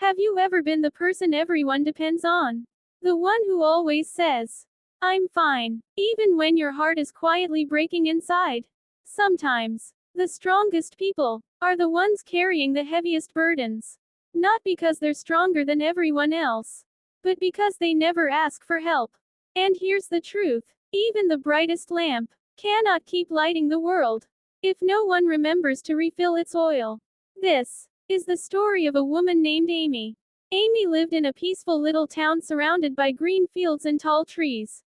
Have you ever been the person everyone depends on? The one who always says, "I'm fine," even when your heart is quietly breaking inside? Sometimes, the strongest people are the ones carrying the heaviest burdens. Not because they're stronger than everyone else, but because they never ask for help. And here's the truth: even the brightest lamp cannot keep lighting the world if no one remembers to refill its oil. This is the story of a woman named Amy. Amy lived in a peaceful little town surrounded by green fields and tall trees.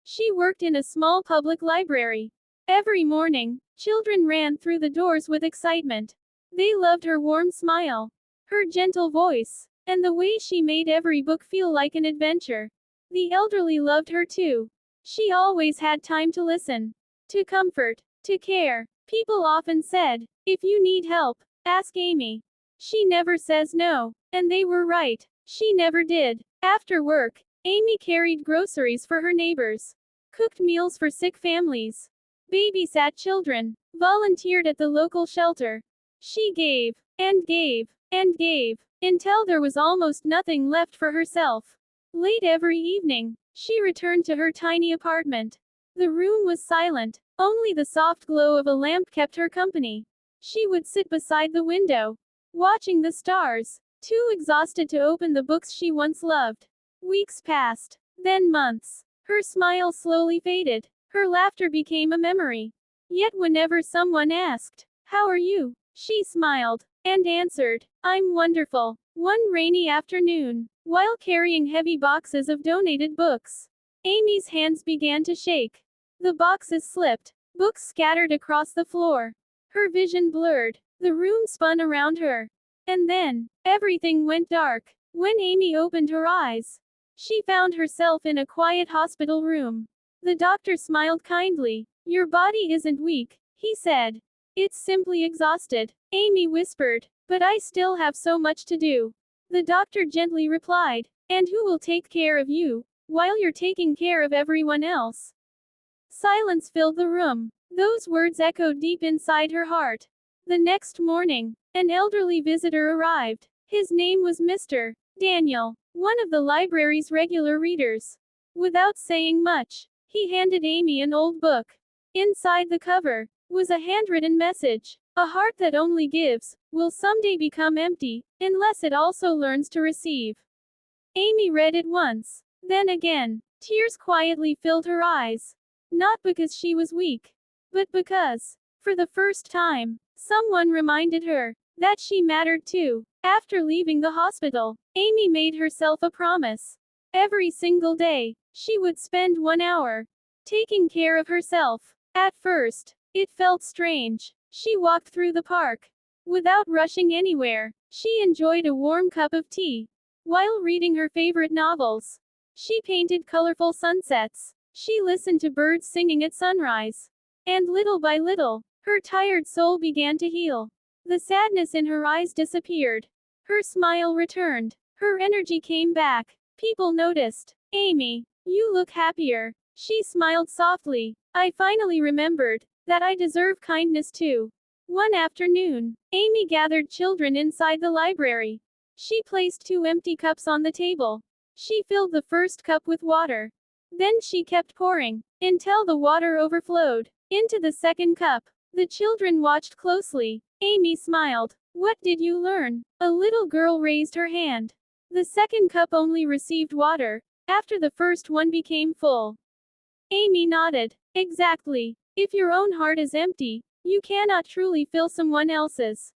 She worked in a small public library. Every morning, children ran through the doors with excitement. They loved her warm smile, her gentle voice, and the way she made every book feel like an adventure. The elderly loved her too. She always had time to listen, to comfort, to care. People often said, "If you need help, ask Amy. She never says no." And they were right. She never did. After work, Amy carried groceries for her neighbors, cooked meals for sick families, babysat children, volunteered at the local shelter. She gave, and gave, and gave, until there was almost nothing left for herself. Late every evening, she returned to her tiny apartment. The room was silent. Only the soft glow of a lamp kept her company. She would sit beside the window, watching the stars, too exhausted to open the books she once loved. Weeks passed, then months. Her smile slowly faded. Her laughter became a memory. Yet whenever someone asked, "How are you?" she smiled and answered, "I'm wonderful." One rainy afternoon, while carrying heavy boxes of donated books, Amy's hands began to shake. The boxes slipped, books scattered across the floor. Her vision blurred. The room spun around her. And then, everything went dark. When Amy opened her eyes, she found herself in a quiet hospital room. The doctor smiled kindly. "Your body isn't weak," he said. "It's simply exhausted." Amy whispered, "But I still have so much to do." The doctor gently replied, "And who will take care of you while you're taking care of everyone else?" Silence filled the room. Those words echoed deep inside her heart. The next morning, an elderly visitor arrived. His name was Mr. Daniel, one of the library's regular readers. Without saying much, he handed Amy an old book. Inside the cover was a handwritten message: "A heart that only gives will someday become empty, unless it also learns to receive." Amy read it once, then again. Tears quietly filled her eyes. Not because she was weak, but because, for the first time, someone reminded her that she mattered too. After leaving the hospital, Amy made herself a promise. Every single day, she would spend 1 hour taking care of herself. At first, it felt strange. She walked through the park without rushing anywhere. She enjoyed a warm cup of tea while reading her favorite novels. She painted colorful sunsets. She listened to birds singing at sunrise. And little by little, her tired soul began to heal. The sadness in her eyes disappeared. Her smile returned. Her energy came back. People noticed. "Amy, you look happier." She smiled softly. "I finally remembered that I deserve kindness too." One afternoon, Amy gathered children inside the library. She placed 2 empty cups on the table. She filled the first cup with water. Then she kept pouring until the water overflowed into the second cup. The children watched closely. Amy smiled. "What did you learn?" A little girl raised her hand. "The second cup only received water after the first one became full." Amy nodded. "Exactly. If your own heart is empty, you cannot truly fill someone else's."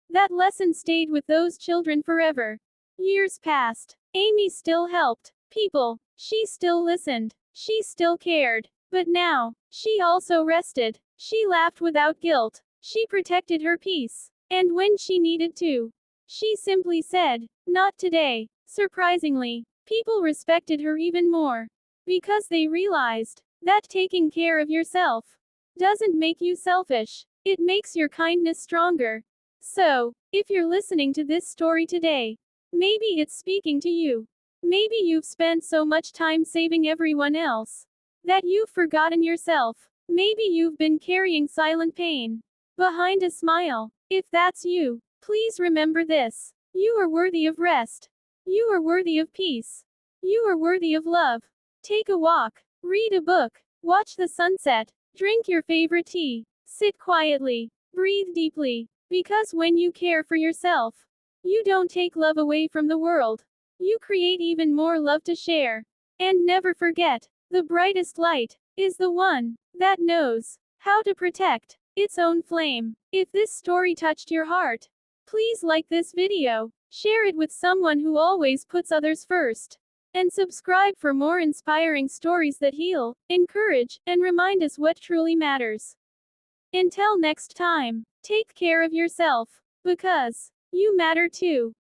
That lesson stayed with those children forever. Years passed. Amy still helped people. She still listened. She still cared. But now, she also rested. She laughed without guilt. She protected her peace. And when she needed to, she simply said, "Not today." Surprisingly, people respected her even more. Because they realized that taking care of yourself doesn't make you selfish. It makes your kindness stronger. So, if you're listening to this story today, maybe it's speaking to you. Maybe you've spent so much time saving everyone else that you've forgotten yourself. Maybe you've been carrying silent pain behind a smile. If that's you, please remember this: You are worthy of rest. You are worthy of peace. You are worthy of love. Take a walk, read a book, watch the sunset, drink your favorite tea, sit quietly, breathe deeply. Because when you care for yourself, you don't take love away from the world. You create even more love to share. And never forget, the brightest light is the one that knows how to protect its own flame. If this story touched your heart, please like this video, share it with someone who always puts others first, and subscribe for more inspiring stories that heal, encourage, and remind us what truly matters. Until next time, take care of yourself, because you matter too.